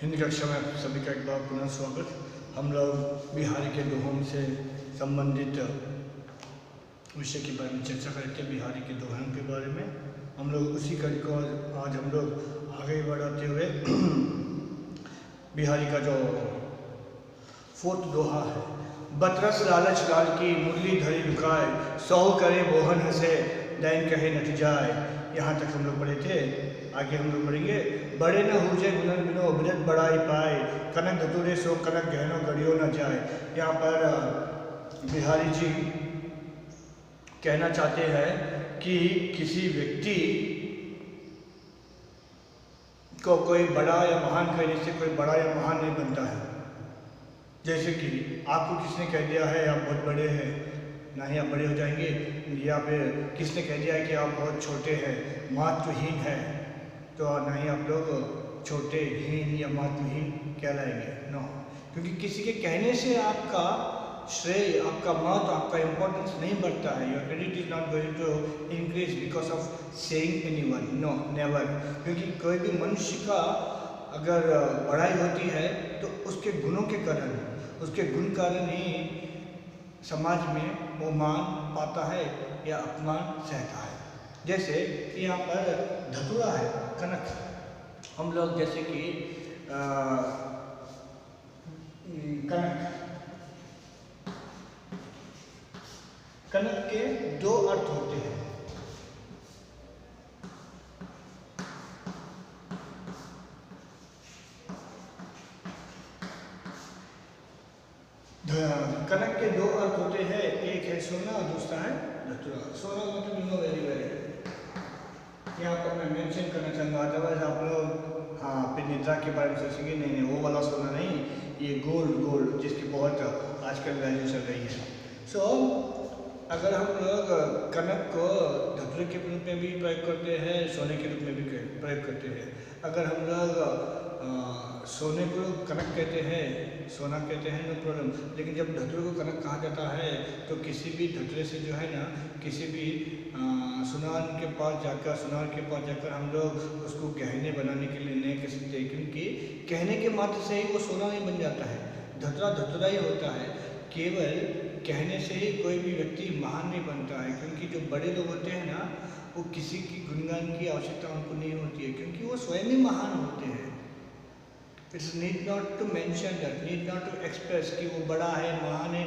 हिंदी कक्षा में सभी का एक बार पुनः स्वागत। हम लोग बिहारी के दोहों से संबंधित विषय के बारे में चर्चा करते हैं। बिहारी के दोहों के बारे में हम लोग उसी कड़ी को आज हम लोग आगे बढ़ाते हुए बिहारी का जो फोर्थ दोहा है, बतरस लालच लाल की मुरली धरी लुकाए, सौ करे बोहन हंसे दैन कहे नट जाए। यहाँ तक हम लोग पढ़े थे। आगे हम लोग पढ़ेंगे, बड़े न हुजे गुनर बिनो बिरत बड़ाई पाए, कनक धतुरे सो कनक गहनो गड़ियो न जाए। यहाँ पर बिहारी जी कहना चाहते हैं कि किसी व्यक्ति को कोई बड़ा या महान कहने से कोई बड़ा या महान नहीं बनता है। जैसे कि आपको किसने कह दिया है आप बहुत बड़े हैं, ना ही आप बड़े हो जाएंगे, या फिर किसने कह दिया है कि आप बहुत छोटे हैं, महत्वहीन है, तो ना ही आप लोग छोटे हीन या महत्वहीन कहलाएंगे। नो, क्योंकि किसी के कहने से आपका श्रेय, आपका महत्व, आपका इम्पोर्टेंस नहीं बढ़ता है। Your credit is not going to increase because of saying anyone, no never. क्योंकि कोई भी मनुष्य का अगर बड़ाई होती है तो उसके गुणों के कारण, उसके गुण कारण ही समाज में वो मान पाता है या अपमान सहता है। जैसे यहाँ पर धतूरा है, कनक। हम लोग जैसे कि कनक के दो अर्थ होते हैं। कनक के दो अर्थ होते हैं, एक है सोना और दूसरा है धतूरा। सोना मतलब यू नो वेरी वेरी, यहाँ पर मैं मेंशन करना चाहूँगा, अदरवाइज आप लोग फिर निद्रा के बारे में सोचेंगे नहीं वो वाला सोना नहीं, ये गोल्ड जिसकी बहुत आजकल वैल्यू चल रही है। सो अगर हम लोग कनक को धतूरे के रूप में भी प्रयोग करते हैं, सोने के रूप में भी प्रयोग करते हैं। अगर हम लोग सोने को कनक कहते हैं, सोना कहते हैं, नो प्रॉब्लम। लेकिन जब धतूरे को कनक कहा जाता है तो किसी भी धतूरे से जो है ना, किसी भी सुनार के पास जाकर हम लोग उसको गहने बनाने के लिए नहीं कह सकते, क्योंकि कहने के मात्र से ही वो सोना नहीं बन जाता है। धतूरा ही होता है। केवल कहने से ही कोई भी व्यक्ति महान नहीं बनता है, क्योंकि जो बड़े लोग होते हैं ना, वो किसी की गुणगान की आवश्यकता उनको नहीं होती है, क्योंकि वो स्वयं ही महान होते हैं। It's need not to mention that, need not to express कि वो बड़ा है, महान है,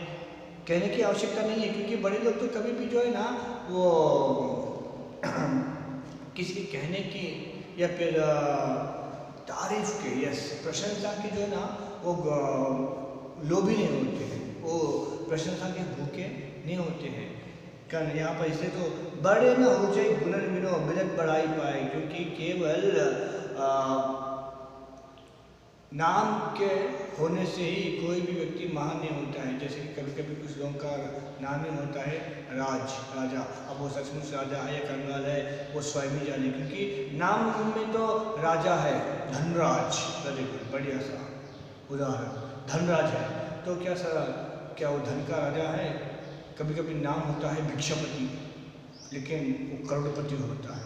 कहने की आवश्यकता नहीं है। क्योंकि बड़े लोग तो कभी भी जो है ना, वो किसी के कहने की या फिर तारीफ के या प्रशंसा की जो है ना, वो लोभी नहीं होते हैं, वो प्रशंसा के भूखे नहीं होते हैं। कारण यहाँ पर इसलिए तो बड़े न हो जाए गुनर बिनो बिरत बढ़ाई पाए, क्योंकि केवल नाम के होने से ही कोई भी व्यक्ति महान नहीं होता है। जैसे कि कभी कभी कुछ लोगों का नाम ही होता है राजा। अब वो सचमुच राजा है या कंगाल है, वो स्वयं ही जाने, क्योंकि नाम में तो राजा है, धनराज। बढ़िया सा उदाहरण, धनराज है तो क्या वो धन का राजा है? कभी कभी नाम होता है भिक्षापति, लेकिन वो करोड़पति होता है।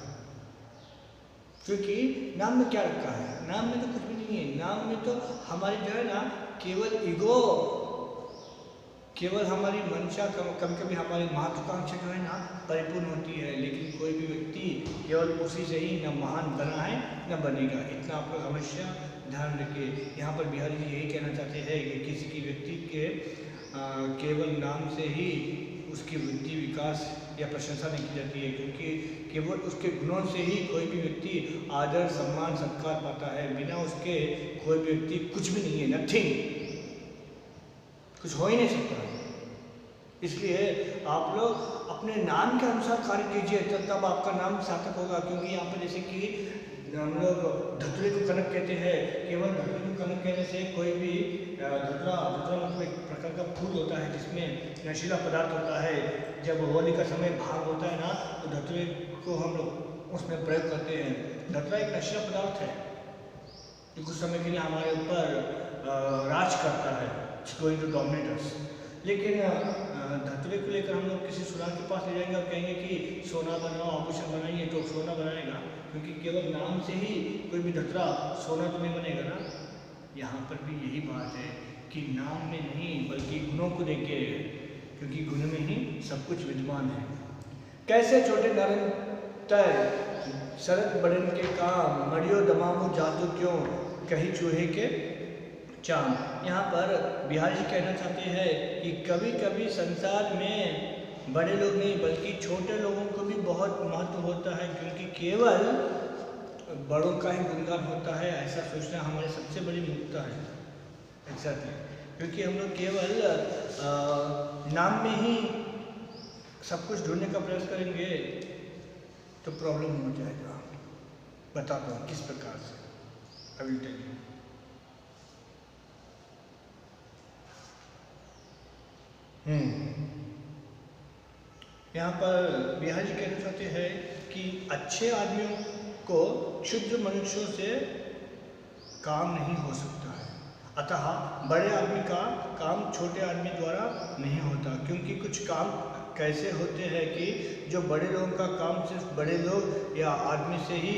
क्योंकि नाम में क्या रखा है? नाम में तो कुछ भी नहीं है। नाम में तो हमारी जो है ना, केवल ईगो, केवल हमारी मंशा, कभी कभी हमारी महत्वाकांक्षा जो है ना परिपूर्ण होती है। लेकिन कोई भी व्यक्ति केवल उसी से ही न महान बना है न बनेगा। इतना आप लोग हमेशा ध्यान रखिए। यहाँ पर बिहारी जी यही कहना चाहते हैं कि किसी की व्यक्ति के केवल नाम से ही उसकी वृद्धि, विकास या प्रशंसा नहीं की जाती है, क्योंकि केवल उसके गुणों से ही कोई भी व्यक्ति आदर, सम्मान, सत्कार पाता है। बिना उसके कोई भी व्यक्ति कुछ भी नहीं है, नथिंग, कुछ हो ही नहीं सकता है। इसलिए आप लोग अपने नाम के अनुसार कार्य कीजिए, तब आपका नाम सार्थक होगा। क्योंकि यहाँ पर जैसे कि हम लोग धतूरे को कनक कहते हैं, केवल धतूरे को कनक कहने से कोई भी धतूरा मतलब एक प्रकार का फूल होता है जिसमें नशीला पदार्थ होता है। जब होली का समय भाग होता है ना, तो धतूरे को हम लोग उसमें प्रयोग करते हैं। धतूरा एक नशीला पदार्थ है जो कुछ समय के लिए हमारे ऊपर राज करता है, गोइंग टू डोमिनेट अस। लेकिन धतूरे को लेकर हम लोग किसी सुनार के पास ले जाएंगे और कहेंगे कि सोना बनाओ, आभूषण बनाइए, तो सोना बनाएगा, क्योंकि केवल नाम से ही कोई भी धतूरा सोना तो नहीं बनेगा ना। यहाँ पर भी यही बात है कि नाम में नहीं बल्कि गुणों को देखे, क्योंकि गुण में ही सब कुछ विद्यमान है। कैसे छोटे निरंतर शरद बड़न के काम, मड़ियो दमामो जादू क्यों कहीं चूहे के चाम। यहाँ पर बिहारी जी कहना चाहते हैं कि कभी कभी संसार में बड़े लोग नहीं बल्कि छोटे लोगों को भी बहुत महत्व होता है, क्योंकि केवल बड़ों का ही गुणगान होता है, ऐसा सोचना हमारी सबसे बड़ी मूर्खता है। एग्जैक्टली, क्योंकि हम लोग केवल नाम में ही सब कुछ ढूंढने का प्रयास करेंगे तो प्रॉब्लम हो जाएगा। बताता हूँ किस प्रकार से। I will tell you. यहाँ पर बिहारी जी कहना चाहते हैं कि अच्छे आदमियों को क्षुद्र मनुष्यों से काम नहीं हो सकता है, अतः बड़े आदमी का काम छोटे आदमी द्वारा नहीं होता। क्योंकि कुछ काम कैसे होते हैं कि जो बड़े लोगों का काम सिर्फ बड़े लोग या आदमी से ही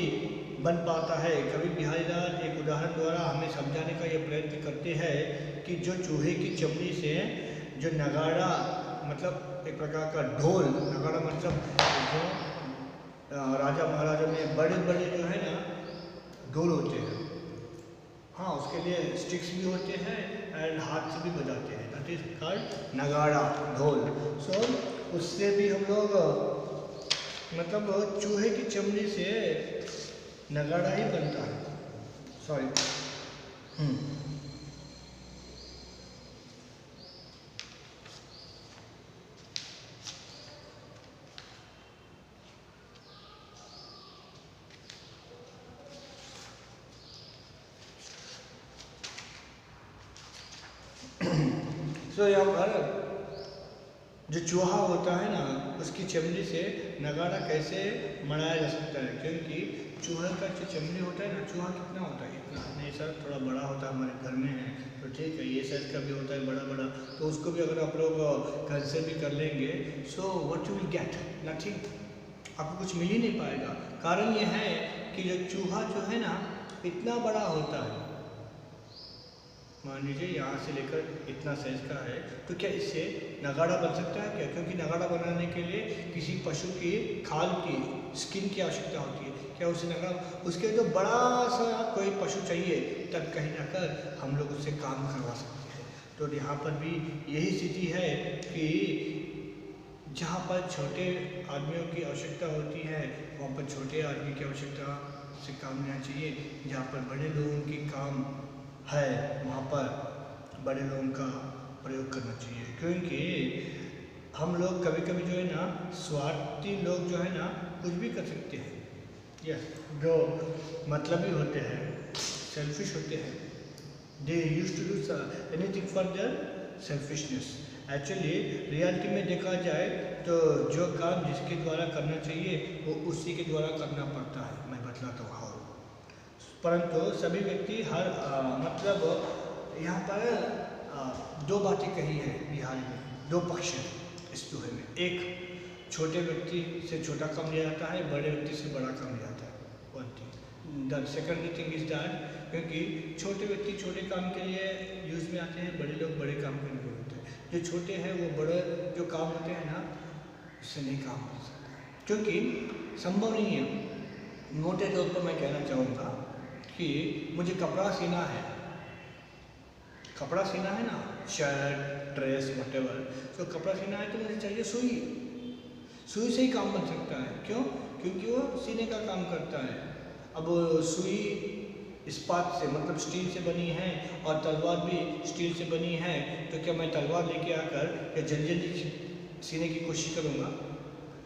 बन पाता है। कभी बिहारी लाल एक उदाहरण द्वारा हमें समझाने का ये प्रयत्न करते हैं कि जो चूहे की चमड़ी से जो नगाड़ा, मतलब एक प्रकार का ढोल, नगाड़ा मतलब जो राजा महाराजा में बड़े बड़े जो है ना ढोल होते हैं, हाँ उसके लिए स्टिक्स भी होते हैं एंड हाथ से भी बजाते हैं, दैट इज कॉल्ड नगाड़ा, ढोल। सो उससे भी हम लोग मतलब चूहे की चमड़ी से नगाड़ा ही बनता है। सॉरी, तो यहाँ पर जो चूहा होता है ना उसकी चमड़ी से नगाड़ा कैसे मनाया जा सकता है, क्योंकि चूहे का जो चमड़ी होता है ना, चूहा कितना होता है, इतना नहीं सर, थोड़ा बड़ा होता है, हमारे घर में है तो ठीक है, ये साइज का भी होता है बड़ा बड़ा, तो उसको भी अगर आप लोग घर से भी कर लेंगे so what you will get, nothing, आपको कुछ मिल ही नहीं पाएगा। कारण ये है कि जो चूहा जो है ना इतना बड़ा होता है, मान लीजिए यहाँ से लेकर इतना साइज का है, तो क्या इससे नगाड़ा बन सकता है क्या? क्योंकि नगाड़ा बनाने के लिए किसी पशु की खाल की स्किन की आवश्यकता होती है। क्या उसे नगाड़ा, उसके तो बड़ा सा कोई पशु चाहिए तब कहीं जाकर हम लोग उससे काम करवा सकते हैं। तो यहाँ पर भी यही स्थिति है कि जहाँ पर छोटे आदमियों की आवश्यकता होती है वहाँ पर छोटे आदमी की आवश्यकता से काम लेना चाहिए, जहाँ पर बड़े लोगों की काम है वहाँ पर बड़े लोगों का प्रयोग करना चाहिए। क्योंकि हम लोग कभी कभी जो है ना स्वार्थी लोग जो है ना कुछ भी कर सकते हैं, यस, जो मतलबी होते हैं, सेल्फिश होते हैं, they used to do anything for their selfishness. Actually reality में देखा जाए तो जो काम जिसके द्वारा करना चाहिए वो उसी के द्वारा करना पड़ता है। मैं बतलाता हूँ, परंतु सभी व्यक्ति हर मतलब यहाँ पर दो बातें कही है बिहार में, दो पक्ष हैं इस दोहे में। एक छोटे व्यक्ति से छोटा काम लिया जाता है, बड़े व्यक्ति से बड़ा काम लिया जाता है, one thing. The second thing is that क्योंकि छोटे व्यक्ति छोटे काम के लिए यूज में आते हैं, बड़े लोग बड़े काम के लिए होते हैं। जो छोटे हैं वो बड़े जो काम होते हैं ना उससे नहीं काम कर सकते, क्योंकि संभव नहीं है। मोटे तौर पर मैं कहना चाहूँगा कि मुझे कपड़ा सीना है, कपड़ा सीना है ना, शर्ट ड्रेस व्हाटएवर, तो कपड़ा सीना है तो मुझे चाहिए सुई, सुई से ही काम बन सकता है। क्यों? क्योंकि वो सीने का काम करता है। अब सुई इस्पात से मतलब स्टील से बनी है और तलवार भी स्टील से बनी है, तो क्या मैं तलवार लेके आकर या जल्दी जल्दी सीने की कोशिश करूँगा?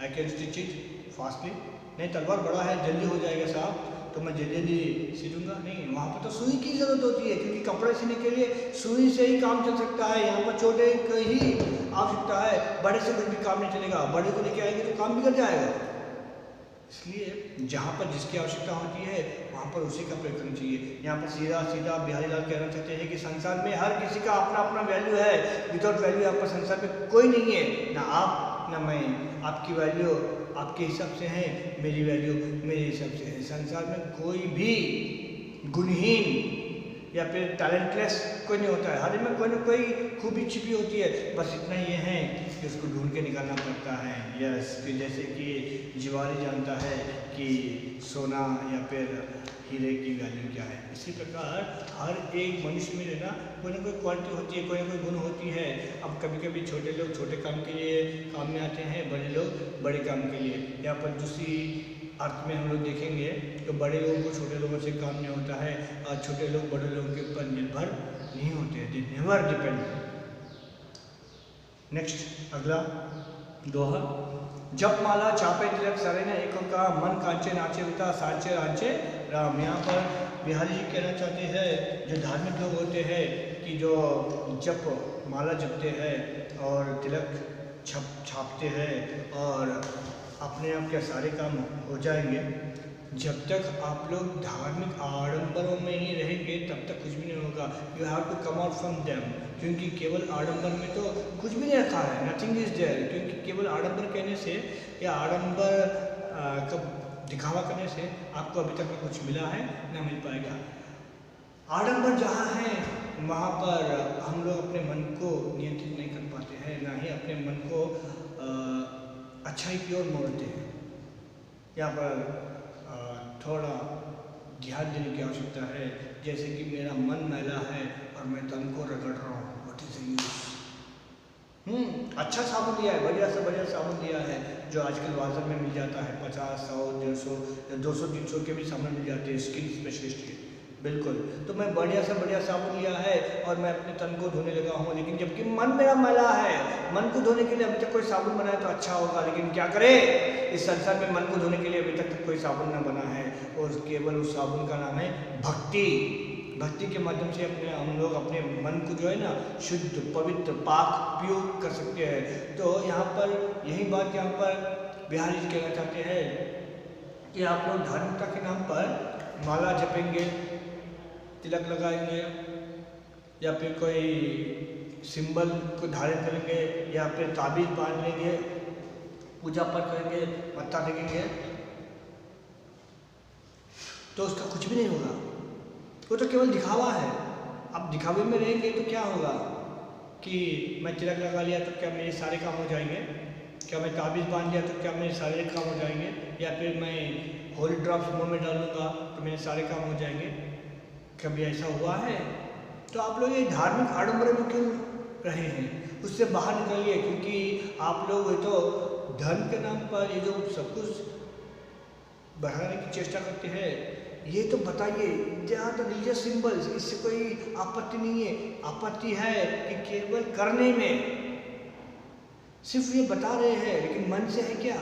I can stitch it fastly? नहीं, तलवार बड़ा है जल्दी हो जाएगा साहब, तो मैं जल्दी जल्दी सीलूँगा? नहीं, वहाँ पर तो सुई की ज़रूरत होती है, क्योंकि कपड़े सीने के लिए सुई से ही काम चल सकता है। यहाँ पर छोटे की ही आवश्यकता है, बड़े से कुछ भी काम नहीं चलेगा। बड़े को लेके आएंगे तो काम बिगड़ जाएगा। इसलिए जहाँ पर जिसकी आवश्यकता होती है वहाँ पर उसी का प्रयोग करना चाहिए। यहाँ पर सीधा सीधा बिहारी लाल कहना चाहते हैं कि संसार में हर किसी का अपना अपना वैल्यू है। विदाउट वैल्यू यहाँ पर संसार में कोई नहीं है, ना आप ना मैं। आपकी वैल्यू आपके हिसाब से है, मेरी वैल्यू मेरे हिसाब से है। संसार में कोई भी गुणहीन या फिर टैलेंटलेस कोई नहीं होता है, हर में कोई ना कोई खूबी छिपी होती है, बस इतना ये है कि उसको ढूंढ के निकालना पड़ता है। यस, कि जैसे कि जिवारी जानता है कि सोना या फिर हीरे की वैल्यू क्या है, इसी प्रकार हर एक मनुष्य में ना कोई क्वालिटी होती है, कोई ना कोई गुण होती है। अब कभी कभी छोटे लोग छोटे काम के लिए काम में आते हैं, बड़े लोग बड़े काम के लिए। यहाँ पर दूसरी अर्थ में हम लोग देखेंगे तो बड़े लोगों को छोटे लोगों से काम नहीं होता है, और छोटे लोग बड़े लोगों के ऊपर निर्भर नहीं होते, दे नेवर डिपेंड। नेक्स्ट अगला दोहा, जप माला चापे तिलक सरेने एको का मन कांचे नाचे उता सांचे रांचे राम। यहाँ पर बिहारी जी कहना चाहते हैं, जो धार्मिक लोग होते हैं कि जो जप माला जपते हैं और तिलक छापते हैं और अपने आप के सारे काम हो जाएंगे, जब तक आप लोग धार्मिक आडंबरों में ही रहेंगे तब तक कुछ भी नहीं होगा। You have to come out from them, क्योंकि केवल आडंबर में तो कुछ भी नहीं रखा है, नथिंग इज देयर। क्योंकि केवल आडंबर कहने से या आडंबर का दिखावा करने से आपको अभी तक कुछ मिला है ना मिल पाएगा। आडंबर जहाँ है वहाँ पर हम लोग अपने मन को नियंत्रित नहीं कर पाते हैं, ना ही अपने मन को अच्छाई की ओर मोड़ते हैं। यहाँ पर थोड़ा ध्यान देने की आवश्यकता है, जैसे कि मेरा मन मैला है और मैं तन को रगड़ रहा हूँ, व्हाट इज द यूज। अच्छा साबुन दिया है, बढ़िया से बढ़िया साबुन दिया है, जो आजकल बाजार में मिल जाता है 50, 100, 150, 200, 300 के भी सामान मिल जाते हैं स्किन स्पेशलिस्ट के, बिल्कुल। तो मैं बढ़िया से बढ़िया साबुन लिया है और मैं अपने तन को धोने लगा हूँ, लेकिन जबकि मन मेरा मैला है। मन को धोने के लिए अभी तक कोई साबुन बनाए तो अच्छा होगा, लेकिन क्या करे, इस संसार में मन को धोने के लिए अभी तक कोई साबुन ना बना है, और केवल उस साबुन का नाम है भक्ति। भक्ति के माध्यम से हम लोग अपने मन को जो है ना शुद्ध, पवित्र, पाक, प्योर कर सकते हैं। तो यहाँ पर यही बात यहाँ पर बिहारी जी कहना चाहते हैं कि आप लोग धार्मिकता के नाम पर माला जपेंगे, तिलक लगाएंगे, या फिर कोई सिंबल को धारण करेंगे, या फिर ताबीज बांध लेंगे, पूजा पाठ करेंगे, मत्था टेकेंगे, तो उसका कुछ भी नहीं होगा, वो तो केवल दिखावा है। अब दिखावे में रहेंगे तो क्या होगा कि मैं तिलक लगा लिया तो क्या मेरे सारे काम हो जाएंगे, क्या मैं ताबीज़ बांध लिया तो क्या मेरे सारे काम हो जाएंगे, या फिर मैं होली ड्रॉप्स मुंह में डालूंगा तो मेरे सारे काम हो जाएंगे। कभी ऐसा हुआ है? तो आप लोग ये धार्मिक आडंबर में क्यों रहे हैं, उससे बाहर निकलिए। क्योंकि आप लोग ये तो धर्म के नाम पर ये जो सब कुछ बढ़ाने की चेष्टा करते हैं, ये तो बताइए, जहाँ तो रिलीजियस सिंबल्स, इससे कोई आपत्ति नहीं है। आपत्ति है कि केवल करने में सिर्फ ये बता रहे हैं, लेकिन मन से है क्या?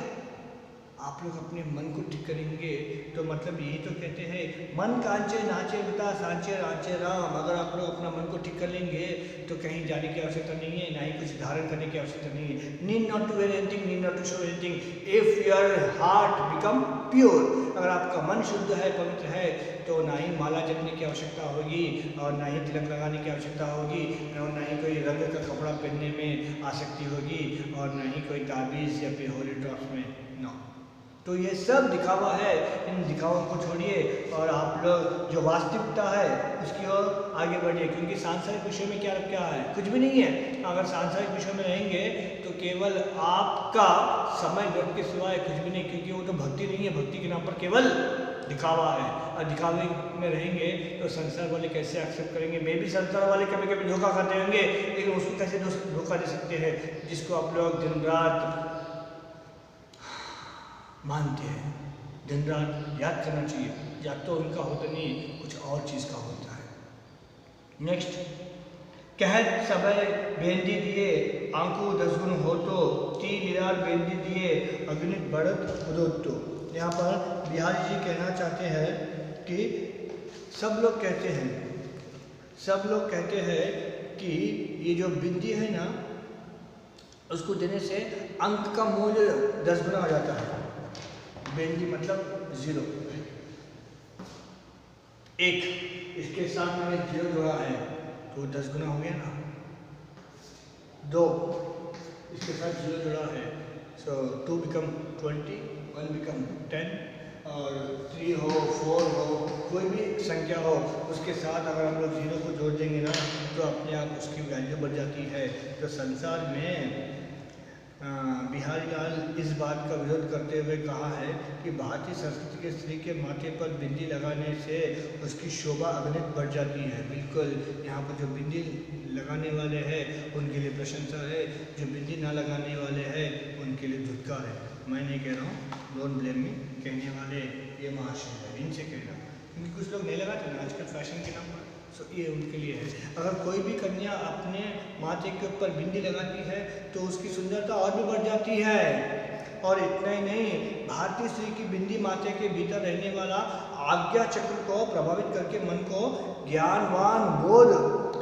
आप लोग अपने मन को ठीक करेंगे तो मतलब यही तो कहते हैं, मन कांचे नाचे बिता सांचे रांचे राम। अगर आप लोग अपना मन को ठीक कर लेंगे तो कहीं जाने की आवश्यकता नहीं है, ना ही कुछ धारण करने की आवश्यकता नहीं है। Need not to wear anything, need not to show anything if your heart become pure. अगर आपका मन शुद्ध है, पवित्र है, तो ना ही माला जपने की आवश्यकता होगी, और ना ही तिलक लगाने की आवश्यकता होगी, और ना ही कोई रंग का कपड़ा पहनने में आसक्ति होगी, और ना ही कोई ताबीज़ या फिर होली ड्रॉप्स में। नो, तो ये सब दिखावा है। इन दिखावों को छोड़िए और आप लोग जो वास्तविकता है उसकी ओर आगे बढ़िए। क्योंकि सांसारिक विषय में क्या है, कुछ भी नहीं है। अगर सांसारिक विषय में रहेंगे तो केवल आपका समय व्यर्थ के सिवाय कुछ भी नहीं, क्योंकि वो तो भक्ति नहीं है। भक्ति के नाम पर केवल दिखावा है, और दिखावे में रहेंगे तो संसार वाले कैसे एक्सेप्ट करेंगे। मे भी संसार वाले कभी कभी धोखा खाते होंगे, लेकिन उसको कैसे धोखा दे सकते हैं जिसको आप लोग दिन रात मानते हैं, दिन रात याद करना चाहिए। या तो उनका होता नहीं, कुछ और चीज़ का होता है। नेक्स्ट, कहत समय बेंदी दिए आंकू 10 गुण हो तो, ती निरार बेंदी दिए अग्नित बढ़त उदोत्तो। यहाँ पर बिहारी जी कहना चाहते हैं कि सब लोग कहते हैं कि ये जो बिंदी है ना, उसको देने से अंक का मूल्य 10 गुना आ जाता है। बेंदी मतलब 0, 1, इसके साथ मैंने 0 जोड़ा है तो 10 गुना हो गया ना। 2, इसके साथ 0 जोड़ा है, सो 2 बिकम 20, 1 बिकम 10, और 3 हो 4 हो कोई भी संख्या हो उसके साथ अगर हम लोग 0 को जोड़ देंगे ना तो अपने आप उसकी वैल्यू बढ़ जाती है। तो संसार में बिहारी लाल इस बात का विरोध करते हुए कहा है कि भारतीय संस्कृति के स्त्री के माथे पर बिंदी लगाने से उसकी शोभा अगणित बढ़ जाती है। बिल्कुल यहाँ पर जो बिंदी लगाने वाले हैं उनके लिए प्रशंसा है, जो बिंदी ना लगाने वाले हैं उनके लिए धुतकार है। मैं नहीं कह रहा हूँ, डोंट ब्लेम मी, कहने वाले ये महाशय है, इनसे कह रहा हूँ, क्योंकि कुछ लोग नहीं लगाते ना आजकल फैशन के नाम पर। सो ये उनके लिए है। अगर कोई भी कन्या अपने माथे के ऊपर बिंदी लगाती है तो उसकी सुंदरता और भी बढ़ जाती है। और इतना ही नहीं, भारतीय स्त्री की बिंदी माथे के भीतर रहने वाला आज्ञा चक्र को प्रभावित करके मन को ज्ञानवान बोध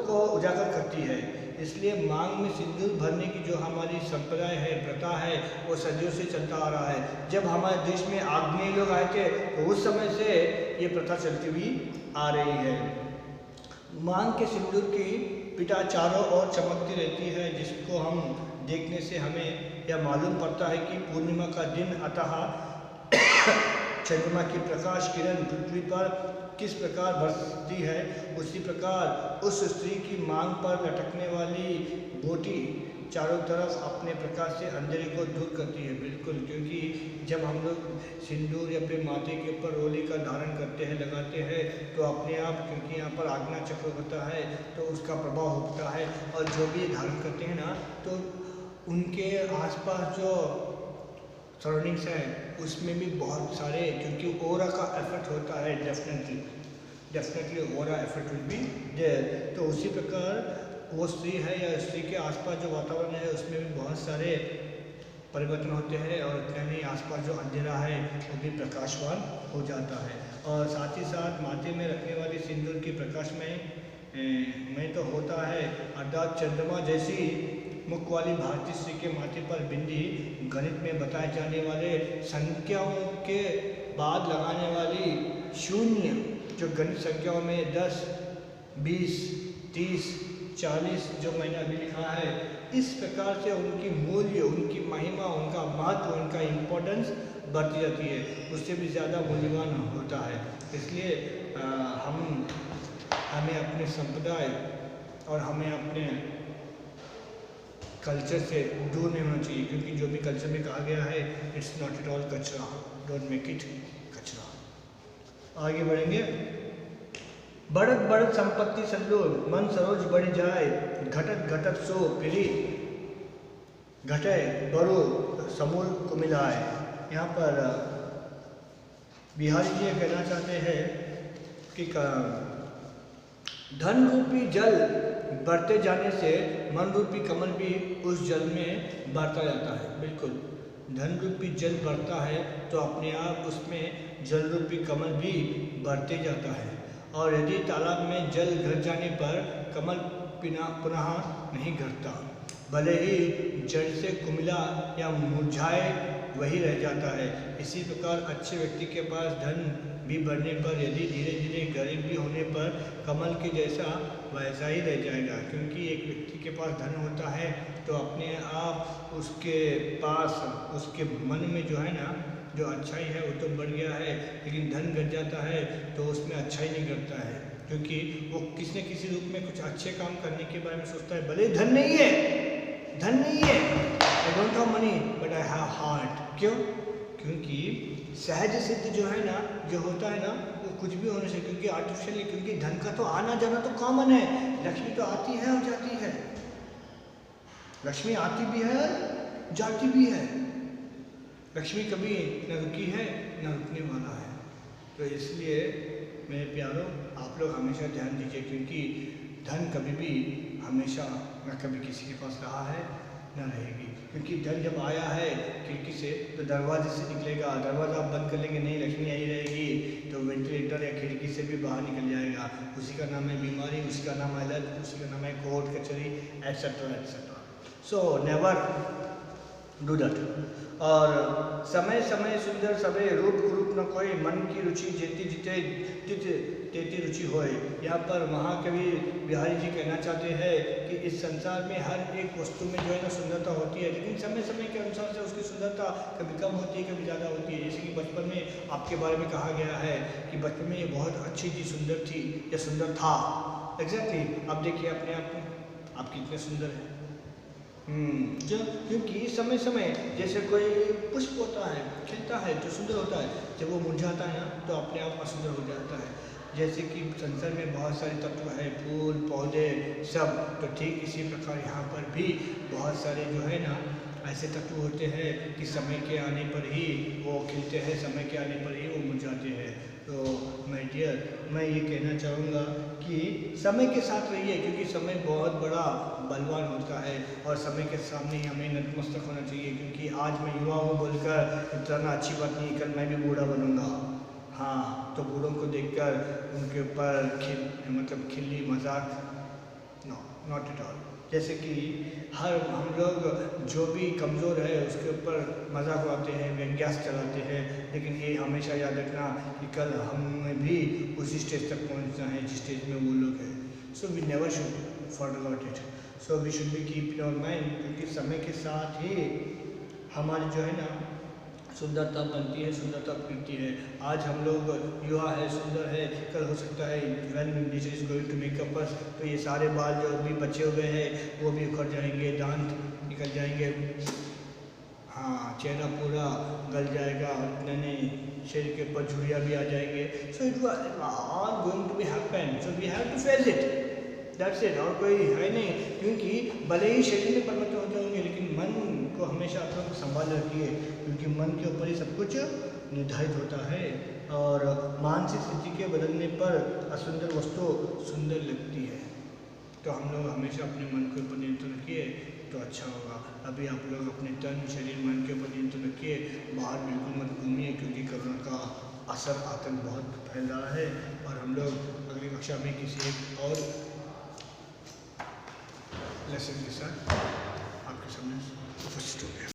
को उजागर करती है। इसलिए मांग में सिंदूर भरने की जो हमारी संप्रदाय है, प्रथा है, वो सदियों से चलता आ रहा है। जब हमारे देश में आग्नेय लोग आए थे तो उस समय से ये प्रथा चलती हुई आ रही है। मांग के सिंदूर की पिटा चारों ओर चमकती रहती है, जिसको हम देखने से हमें यह मालूम पड़ता है कि पूर्णिमा का दिन अतः चंद्रमा की प्रकाश किरण पृथ्वी पर किस प्रकार बरसती है, उसी प्रकार उस स्त्री की मांग पर लटकने वाली बोटी चारों तरफ अपने प्रकाश से अंधेरे को दूर करती है। बिल्कुल, क्योंकि जब हम लोग सिंदूर या फिर माथे के ऊपर रोली का धारण करते हैं, लगाते हैं, तो अपने आप, क्योंकि यहाँ पर आज्ञा चक्र होता है तो उसका प्रभाव होता है। और जो भी धारण करते हैं ना, तो उनके आसपास जो सराउंडिंग्स है उसमें भी बहुत सारे, क्योंकि ओरा का इफेक्ट होता है, definitely aura effect will be there. तो उसी प्रकार वो स्त्री है या स्त्री के आसपास जो वातावरण है उसमें भी बहुत सारे परिवर्तन होते हैं। और इतना नहीं, आसपास जो अंधेरा है वो भी प्रकाशवान हो जाता है। और साथ ही साथ माथे में रखने वाली सिंदूर की प्रकाश में तो होता है, अर्थात चंद्रमा जैसी मुख वाली भारतीय स्त्री के माथे पर बिंदी गणित में बताए जाने वाले संख्याओं के बाद लगाने वाली शून्य, जो गणित संख्याओं में 10, 20, 30, 40 जो मैंने अभी लिखा है, इस प्रकार से उनकी मूल्य, उनकी महिमा, उनका महत्व, उनका इम्पोर्टेंस बढ़ती जाती है, उससे भी ज़्यादा मूल्यवान होता है। इसलिए हमें अपने संप्रदाय और हमें अपने कल्चर से दूर नहीं होना चाहिए, क्योंकि जो भी कल्चर में कहा गया है, इट्स नॉट एट ऑल कचरा, डोंट मेक इट कचरा। आगे बढ़ेंगे। बढ़त बढ़त संपत्ति संजोर, मन सरोज बढ़ जाए, घटत घटत सो पिरी, घटे बरो समूल को मिलाए। यहाँ पर बिहारी जी कहना चाहते हैं कि धन रूपी जल बढ़ते जाने से मन रूपी कमल भी उस जल में बढ़ता जाता है। बिल्कुल, धन रूपी जल बढ़ता है तो अपने आप उसमें जल रूपी कमल भी बढ़ते जाता है। और यदि तालाब में जल घट जाने पर कमल पुनः नहीं घटता, भले ही जड़ से कुमिला या मुरझाए वही रह जाता है। इसी प्रकार अच्छे व्यक्ति के पास धन भी बढ़ने पर यदि धीरे धीरे गरीब भी होने पर कमल के जैसा वैसा ही रह जाएगा। क्योंकि एक व्यक्ति के पास धन होता है तो अपने आप उसके पास, उसके मन में जो है ना, जो अच्छाई है वो तो बढ़ गया है, लेकिन धन घट जाता है तो उसमें अच्छाई नहीं करता है, क्योंकि वो किसी न किसी रूप में कुछ अच्छे काम करने के बारे में सोचता है। भले धन नहीं है, I don't have money but I have heart. क्यों? क्योंकि सहज सिद्ध जो है ना, जो होता है ना, वो कुछ भी होने से, क्योंकि आर्टिफिशियली, क्योंकि धन का तो आना जाना तो कॉमन है, लक्ष्मी तो आती है और जाती है, लक्ष्मी आती भी है जाती भी है, लक्ष्मी कभी न रुकी है न रुकने वाला है। तो इसलिए मेरे प्यारों, आप लोग हमेशा ध्यान दीजिए, क्योंकि धन कभी भी हमेशा न कभी किसी के पास रहा है न रहेगी। क्योंकि धन जब आया है खिड़की से तो दरवाजे से निकलेगा, दरवाज़ा आप बंद कर लेंगे, नहीं लक्ष्मी आई रहेगी, तो वेंटिलेटर या खिड़की से भी बाहर निकल जाएगा। उसी का नाम है बीमारी, उसी का नाम है लत, उसी का नाम है कोर्ट कचहरी etcetera etcetera. So never do that. और समय समय सुंदर सबे रूप कुरूप न कोई, मन की रुचि जेती जिते तित तेती रुचि होए। यहाँ पर महाकवि बिहारी जी कहना चाहते हैं कि इस संसार में हर एक वस्तु में जो है ना सुंदरता होती है, लेकिन समय समय के अनुसार से उसकी सुंदरता कभी कम होती है, कभी ज़्यादा होती है। जैसे कि बचपन में आपके बारे में कहा गया है कि बचपन में ये बहुत अच्छी थी, सुंदर थी या सुंदर था। एग्जैक्टली अब देखिए अपने आप में आप कितने सुंदर हैं। क्योंकि समय समय जैसे कोई पुष्प होता है, खिलता है तो सुंदर होता है, जब वो मुरझाता है ना तो अपने आप असुंदर हो जाता है। जैसे कि संसार में बहुत सारे तत्व हैं, फूल पौधे सब, तो ठीक इसी प्रकार यहाँ पर भी बहुत सारे जो है ना ऐसे तत्व होते हैं कि समय के आने पर ही वो खिलते हैं, समय के आने पर ही वो मुरझाते हैं। तो माय डियर, मैं ये कहना चाहूँगा कि समय के साथ रहिए, क्योंकि समय बहुत बड़ा बलवान होता है और समय के सामने ही हमें नतमस्तक होना चाहिए। क्योंकि आज मैं युवा हूँ बोलकर इतना अच्छी बात नहीं, कल मैं भी बूढ़ा बनूँगा। हाँ, तो बूढ़ों को देखकर उनके ऊपर खिल्ली मजाक, नो नॉट एट ऑल। जैसे कि हम लोग जो भी कमज़ोर है उसके ऊपर मजाक उड़ाते हैं, व्यंग्यास चलाते हैं, लेकिन ये हमेशा याद रखना कि कल हमें भी उसी स्टेज तक पहुंचना है जिस स्टेज में वो लोग हैं। So we never should forget it, so we should be keep in our mind, क्योंकि समय के साथ ही हमारी जो है ना सुंदरता बनती है, सुंदरता गिरती है। आज हम लोग युवा है, सुंदर है, कल हो सकता है when nature is going to make up us, तो ये सारे बाल जो भी बचे हुए हैं वो भी उखड़ जाएंगे, दांत निकल जाएंगे, हाँ चेहरा पूरा गल जाएगा और नए शरीर के ऊपर झुर्रियाँ भी आ जाएंगे। So it all going to be happen, so we have to face it, that's it. और कोई है नहीं, क्योंकि भले ही शरीर में परिवर्तन हो जाएंगे लेकिन मन को हमेशा आप लोग संभाल रखिए, क्योंकि मन के ऊपर ही सब कुछ निर्धारित होता है। और मानसिक स्थिति के बदलने पर असुंदर वस्तु सुंदर लगती है। तो हम लोग हमेशा अपने मन के ऊपर नियंत्रण रखिए तो अच्छा होगा। अभी आप लोग अपने तन शरीर मन के ऊपर नियंत्रण रखिए, बाहर बिल्कुल मत घूमिए, क्योंकि कोरोना का असर आतंक बहुत फैल रहा है। और हम लोग अगली कक्षा में किसी एक और लेसन के साथ